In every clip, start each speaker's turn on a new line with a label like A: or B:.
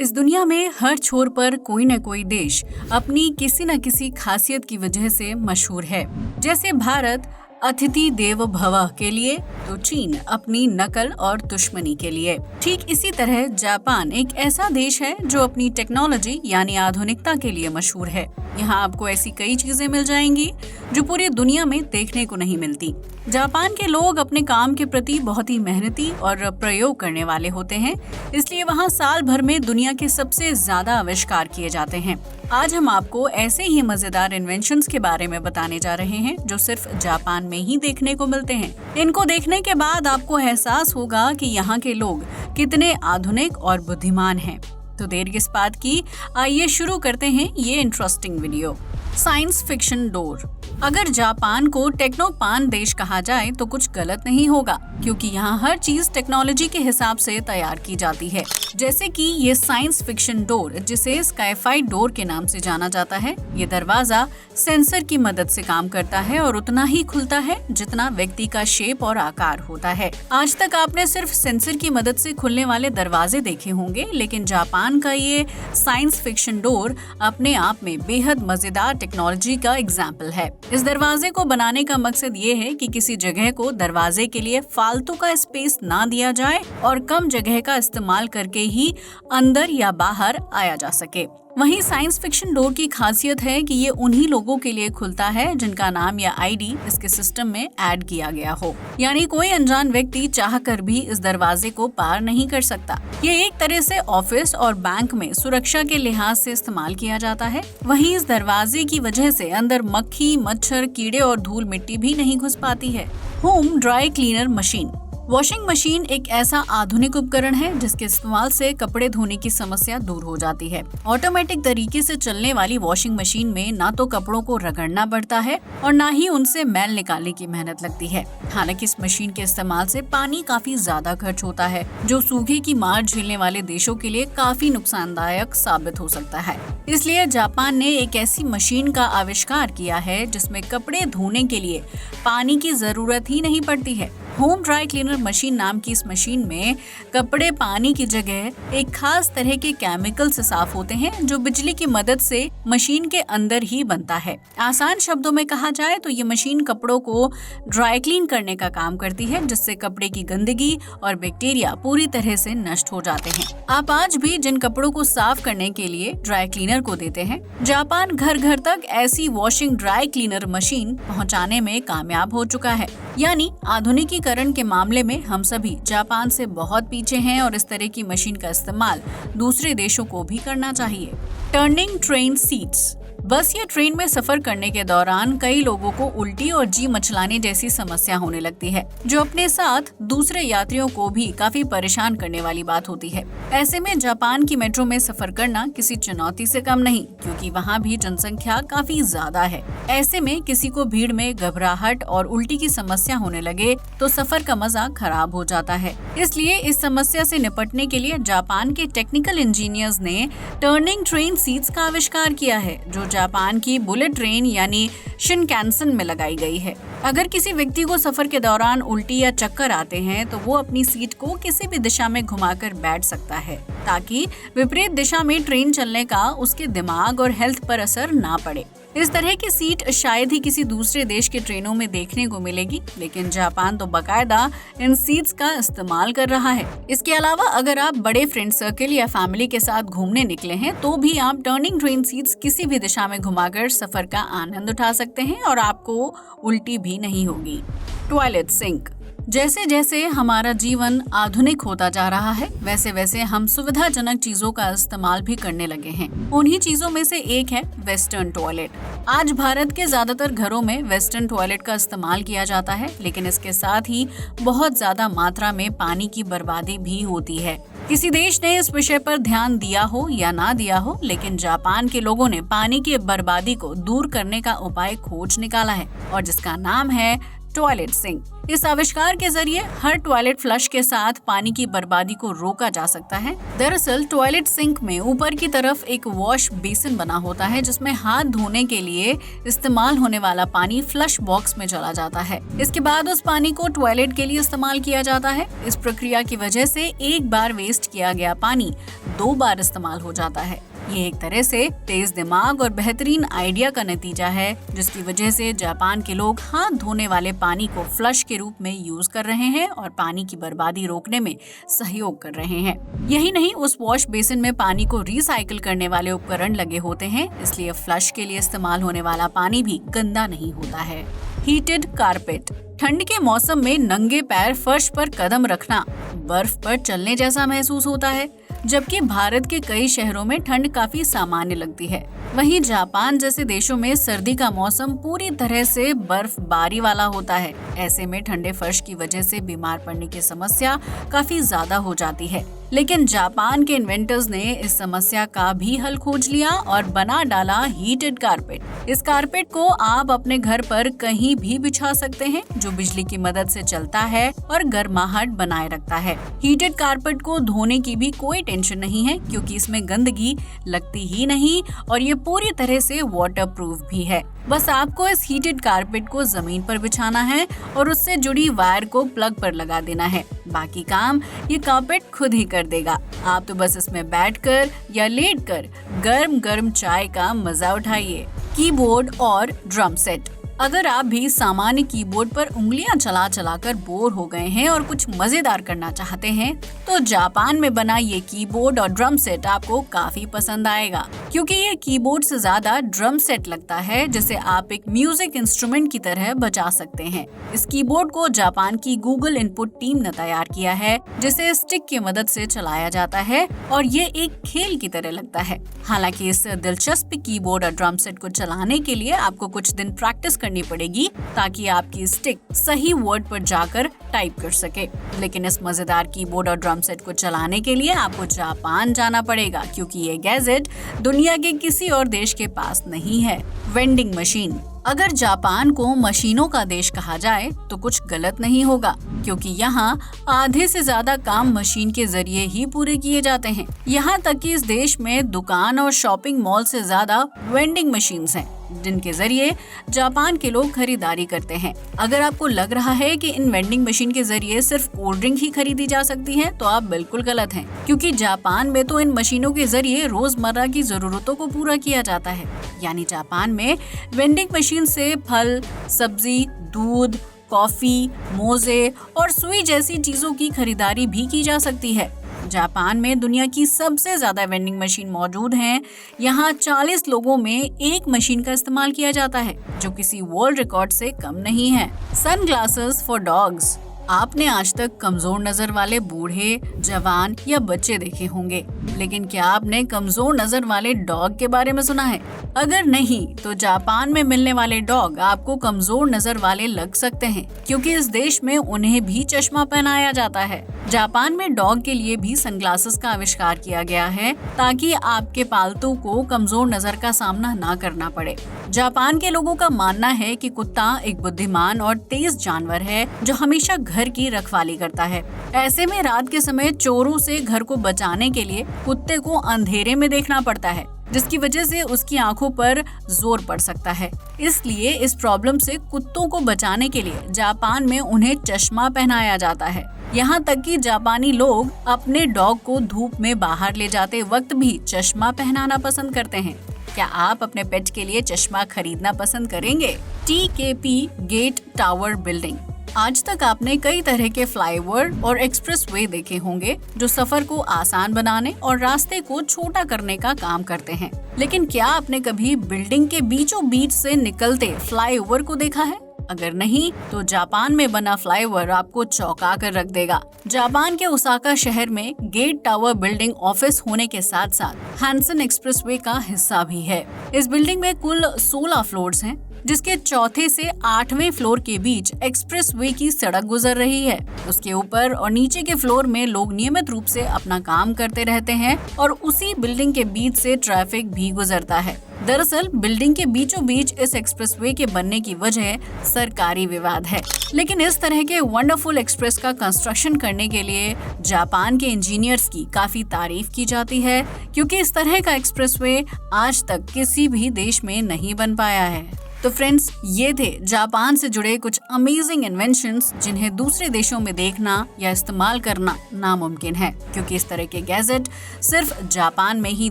A: इस दुनिया में हर छोर पर कोई न कोई देश अपनी किसी न किसी खासियत की वजह से मशहूर है। जैसे भारत अतिथि देवो भव के लिए, तो चीन अपनी नकल और दुश्मनी के लिए। ठीक इसी तरह जापान एक ऐसा देश है जो अपनी टेक्नोलॉजी यानी आधुनिकता के लिए मशहूर है। यहाँ आपको ऐसी कई चीजें मिल जाएंगी जो पूरी दुनिया में देखने को नहीं मिलती। जापान के लोग अपने काम के प्रति बहुत ही मेहनती और प्रयोग करने वाले होते हैं, इसलिए वहाँ साल भर में दुनिया के सबसे ज्यादा आविष्कार किए जाते हैं। आज हम आपको ऐसे ही मजेदार इन्वेंशंस के बारे में बताने जा रहे हैं जो सिर्फ जापान में ही देखने को मिलते हैं। इनको देखने के बाद आपको एहसास होगा कि यहाँ के लोग कितने आधुनिक और बुद्धिमान हैं। तो देर किस बात की, आइए शुरू करते हैं ये interesting video. Science fiction door. अगर जापान को टेक्नोपान देश कहा जाए तो कुछ गलत नहीं होगा, क्योंकि यहाँ हर चीज टेक्नोलॉजी के हिसाब से तैयार की जाती है। जैसे कि ये साइंस फिक्शन डोर, जिसे स्काईफाई डोर के नाम से जाना जाता है, ये दरवाजा सेंसर की मदद से काम करता है और उतना ही खुलता है जितना व्यक्ति का शेप और आकार होता है। आज तक आपने सिर्फ सेंसर की मदद से खुलने वाले दरवाजे देखे होंगे, लेकिन जापान का ये साइंस फिक्शन डोर अपने आप में बेहद मजेदार टेक्नोलॉजी का एग्जाम्पल है। इस दरवाजे को बनाने का मकसद ये है कि किसी जगह को दरवाजे के लिए फालतू का स्पेस ना दिया जाए और कम जगह का इस्तेमाल करके ही अंदर या बाहर आया जा सके। वहीं साइंस फिक्शन डोर की खासियत है कि ये उन्हीं लोगों के लिए खुलता है जिनका नाम या आईडी इसके सिस्टम में ऐड किया गया हो, यानी कोई अनजान व्यक्ति चाहकर भी इस दरवाजे को पार नहीं कर सकता। ये एक तरह से ऑफिस और बैंक में सुरक्षा के लिहाज से इस्तेमाल किया जाता है। वहीं इस दरवाजे की वजह से अंदर मक्खी, मच्छर, कीड़े और धूल मिट्टी भी नहीं घुस पाती है। Home dry cleaner machine. Washing machine एक ऐसा आधुनिक उपकरण है जिसके इस्तेमाल से कपड़े धोने की समस्या दूर हो जाती है। ऑटोमेटिक तरीके से चलने वाली वॉशिंग मशीन में ना तो कपड़ों को रगड़ना पड़ता है और ना ही उनसे मैल निकालने की मेहनत लगती है। हालांकि इस मशीन के इस्तेमाल से पानी काफी ज्यादा खर्च होता है, जो सूखे की मार झेलने वाले देशों के लिए काफी नुकसानदायक साबित हो सकता है। इसलिए जापान ने एक ऐसी मशीन का आविष्कार किया है जिसमें कपड़े धोने के लिए पानी की जरूरत ही नहीं पड़ती है। होम ड्राई क्लीनर मशीन नाम की इस मशीन में कपड़े पानी की जगह एक खास तरह के केमिकल से साफ होते हैं, जो बिजली की मदद से मशीन के अंदर ही बनता है। आसान शब्दों में कहा जाए तो ये मशीन कपड़ों को ड्राई क्लीन करने का काम करती है, जिससे कपड़े की गंदगी और बैक्टीरिया पूरी तरह से नष्ट हो जाते हैं। आप आज भी जिन कपड़ों को साफ करने के लिए ड्राई क्लीनर को देते हैं, जापान घर घर तक ऐसी वॉशिंग ड्राई क्लीनर मशीन पहुँचाने में कामयाब हो चुका है। यानी आधुनिकीकरण के मामले में हम सभी जापान से बहुत पीछे हैं और इस तरह की मशीन का इस्तेमाल दूसरे देशों को भी करना चाहिए। Turning train seats. बस या ट्रेन में सफर करने के दौरान कई लोगों को उल्टी और जी मचलाने जैसी समस्या होने लगती है, जो अपने साथ दूसरे यात्रियों को भी काफी परेशान करने वाली बात होती है। ऐसे में जापान की मेट्रो में सफर करना किसी चुनौती से कम नहीं, क्योंकि वहाँ भी जनसंख्या काफी ज्यादा है। ऐसे में किसी को भीड़ में घबराहट और उल्टी की समस्या होने लगे तो सफर का मजा खराब हो जाता है। इसलिए इस समस्या से निपटने के लिए जापान के टेक्निकल इंजीनियर्स ने टर्निंग ट्रेन सीट्स का आविष्कार किया है, जो जापान की बुलेट ट्रेन यानी शिनकानसेन में लगाई गई है। अगर किसी व्यक्ति को सफर के दौरान उल्टी या चक्कर आते हैं तो वो अपनी सीट को किसी भी दिशा में घुमाकर बैठ सकता है, ताकि विपरीत दिशा में ट्रेन चलने का उसके दिमाग और हेल्थ पर असर ना पड़े। इस तरह की सीट शायद ही किसी दूसरे देश के ट्रेनों में देखने को मिलेगी, लेकिन जापान तो बाकायदा इन सीट्स का इस्तेमाल कर रहा है। इसके अलावा अगर आप बड़े फ्रेंड सर्कल या फैमिली के साथ घूमने निकले हैं तो भी आप टर्निंग ट्रेन सीट्स किसी भी दिशा में घुमाकर सफर का आनंद उठा सकते हैं और आपको उल्टी भी नहीं होगी। Toilet sink. जैसे जैसे हमारा जीवन आधुनिक होता जा रहा है, वैसे वैसे हम सुविधाजनक चीजों का इस्तेमाल भी करने लगे हैं। उन्हीं चीजों में से एक है वेस्टर्न टॉयलेट। आज भारत के ज्यादातर घरों में वेस्टर्न टॉयलेट का इस्तेमाल किया जाता है, लेकिन इसके साथ ही बहुत ज्यादा मात्रा में पानी की बर्बादी भी होती है। किसी देश ने इस विषय पर ध्यान दिया हो या ना दिया हो, लेकिन जापान के लोगों ने पानी की बर्बादी को दूर करने का उपाय खोज निकाला है, और जिसका नाम है टॉयलेट सिंक। इस आविष्कार के जरिए हर टॉयलेट फ्लश के साथ पानी की बर्बादी को रोका जा सकता है। दरअसल टॉयलेट सिंक में ऊपर की तरफ एक वॉश बेसिन बना होता है, जिसमें हाथ धोने के लिए इस्तेमाल होने वाला पानी फ्लश बॉक्स में चला जाता है। इसके बाद उस पानी को टॉयलेट के लिए इस्तेमाल किया जाता है। इस प्रक्रिया की वजह से एक बार वेस्ट किया गया पानी 2 बार इस्तेमाल हो जाता है। ये एक तरह से तेज दिमाग और बेहतरीन आइडिया का नतीजा है, जिसकी वजह से जापान के लोग हाथ धोने वाले पानी को फ्लश के रूप में यूज कर रहे हैं और पानी की बर्बादी रोकने में सहयोग कर रहे हैं। यही नहीं, उस वॉश बेसिन में पानी को रिसाइकिल करने वाले उपकरण लगे होते हैं, इसलिए फ्लश के लिए इस्तेमाल होने वाला पानी भी गंदा नहीं होता है। Heated carpet. ठंड के मौसम में नंगे पैर फर्श पर कदम रखना बर्फ पर चलने जैसा महसूस होता है, जबकि भारत के कई शहरों में ठंड काफी सामान्य लगती है। वहीं जापान जैसे देशों में सर्दी का मौसम पूरी तरह से बर्फबारी वाला होता है। ऐसे में ठंडे फर्श की वजह से बीमार पड़ने की समस्या काफी ज्यादा हो जाती है। लेकिन जापान के इन्वेंटर्स ने इस समस्या का भी हल खोज लिया और बना डाला हीटेड कारपेट। इस कारपेट को आप अपने घर पर कहीं भी बिछा सकते हैं, जो बिजली की मदद से चलता है और गर्माहट बनाए रखता है। हीटेड कारपेट को धोने की भी कोई टेंशन नहीं है, क्योंकि इसमें गंदगी लगती ही नहीं और ये पूरी तरह से वाटरप्रूफ भी है। बस आपको इस हीटेड कारपेट को जमीन पर बिछाना है और उससे जुड़ी वायर को प्लग पर लगा देना है। बाकी काम ये कारपेट खुद ही कर देगा। आप तो बस इसमें बैठकर या लेटकर गर्म गर्म चाय का मजा उठाइए। कीबोर्ड और ड्रम सेट। अगर आप भी सामान्य कीबोर्ड पर उंगलियां चला चला कर बोर हो गए हैं और कुछ मजेदार करना चाहते हैं, तो जापान में बना ये कीबोर्ड और ड्रम सेट आपको काफी पसंद आएगा, क्योंकि ये कीबोर्ड से ज्यादा ड्रम सेट लगता है, जिसे आप एक म्यूजिक इंस्ट्रूमेंट की तरह बजा सकते हैं। इस कीबोर्ड को जापान की गूगल इनपुट टीम ने तैयार किया है, जिसे स्टिक की मदद से चलाया जाता है और ये एक खेल की तरह लगता है। हालांकि इस दिलचस्प कीबोर्ड और ड्रम सेट को चलाने के लिए आपको कुछ दिन प्रैक्टिस करनी पड़ेगी, ताकि आपकी स्टिक सही वर्ड पर जाकर टाइप कर सके। लेकिन इस मजेदार कीबोर्ड और ड्रम सेट को चलाने के लिए आपको जापान जाना पड़ेगा, क्योंकि ये गैजेट दुनिया के किसी और देश के पास नहीं है। Vending machine. अगर जापान को मशीनों का देश कहा जाए तो कुछ गलत नहीं होगा, क्योंकि यहाँ आधे से ज्यादा काम मशीन के जरिए ही पूरे किए जाते हैं। यहाँ तक कि इस देश में दुकान और शॉपिंग मॉल से ज्यादा वेंडिंग मशीन्स हैं, जिनके जरिए जापान के लोग खरीदारी करते हैं। अगर आपको लग रहा है कि इन वेंडिंग मशीन के जरिए सिर्फ कोल्ड ड्रिंक ही खरीदी जा सकती है, तो आप बिल्कुल गलत हैं, क्योंकि जापान में तो इन मशीनों के जरिए रोजमर्रा की जरूरतों को पूरा किया जाता है। यानी जापान में वेंडिंग मशीन से फल, सब्जी, दूध, कॉफी, मोजे और सुई जैसी चीजों की खरीदारी भी की जा सकती है। जापान में दुनिया की सबसे ज्यादा वेंडिंग मशीन मौजूद हैं। यहाँ 40 लोगों में एक मशीन का इस्तेमाल किया जाता है, जो किसी वर्ल्ड रिकॉर्ड से कम नहीं है। Sunglasses for dogs. आपने आज तक कमजोर नजर वाले बूढ़े, जवान या बच्चे देखे होंगे, लेकिन क्या आपने कमजोर नजर वाले डॉग के बारे में सुना है? अगर नहीं, तो जापान में मिलने वाले डॉग आपको कमजोर नजर वाले लग सकते हैं, क्योंकि इस देश में उन्हें भी चश्मा पहनाया जाता है। जापान में डॉग के लिए भी सनग्लासेस का आविष्कार किया गया है, ताकि आपके पालतू को कमजोर नजर का सामना ना करना पड़े। जापान के लोगों का मानना है कि कुत्ता एक बुद्धिमान और तेज जानवर है, जो हमेशा घर की रखवाली करता है। ऐसे में रात के समय चोरों से घर को बचाने के लिए कुत्ते को अंधेरे में देखना पड़ता है, जिसकी वजह से उसकी आंखों पर जोर पड़ सकता है। इसलिए इस प्रॉब्लम से कुत्तों को बचाने के लिए जापान में उन्हें चश्मा पहनाया जाता है। यहाँ तक कि जापानी लोग अपने डॉग को धूप में बाहर ले जाते वक्त भी चश्मा पहनाना पसंद करते हैं। क्या आप अपने पेट के लिए चश्मा खरीदना पसंद करेंगे? TKP gate tower building. आज तक आपने कई तरह के फ्लाईओवर और एक्सप्रेसवे देखे होंगे, जो सफर को आसान बनाने और रास्ते को छोटा करने का काम करते हैं। लेकिन क्या आपने कभी बिल्डिंग के बीचों बीच से निकलते फ्लाईओवर को देखा है? अगर नहीं, तो जापान में बना फ्लाईओवर आपको चौंका कर रख देगा। जापान के ओसाका शहर में गेट टावर बिल्डिंग ऑफिस होने के साथ साथ हैंसन एक्सप्रेसवे का हिस्सा भी है। इस बिल्डिंग में कुल 16 फ्लोर्स हैं। जिसके चौथे से 8वें फ्लोर के बीच एक्सप्रेसवे की सड़क गुजर रही है। उसके ऊपर और नीचे के फ्लोर में लोग नियमित रूप से अपना काम करते रहते हैं और उसी बिल्डिंग के बीच से ट्रैफिक भी गुजरता है। दरअसल बिल्डिंग के बीचों बीच इस एक्सप्रेसवे के बनने की वजह सरकारी विवाद है। लेकिन इस तरह के वंडरफुल एक्सप्रेस का कंस्ट्रक्शन करने के लिए जापान के इंजीनियर्स की काफी तारीफ की जाती है, क्योंकि इस तरह का एक्सप्रेसवे आज तक किसी भी देश में नहीं बन पाया है। तो फ्रेंड्स, ये थे जापान से जुड़े कुछ अमेजिंग इन्वेंशंस जिन्हें दूसरे देशों में देखना या इस्तेमाल करना नामुमकिन है, क्योंकि इस तरह के गैजेट सिर्फ जापान में ही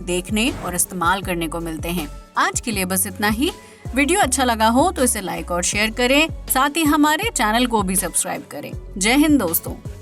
A: देखने और इस्तेमाल करने को मिलते हैं। आज के लिए बस इतना ही। वीडियो अच्छा लगा हो तो इसे लाइक और शेयर करें, साथ ही हमारे चैनल को भी सब्सक्राइब करें। जय हिंद दोस्तों।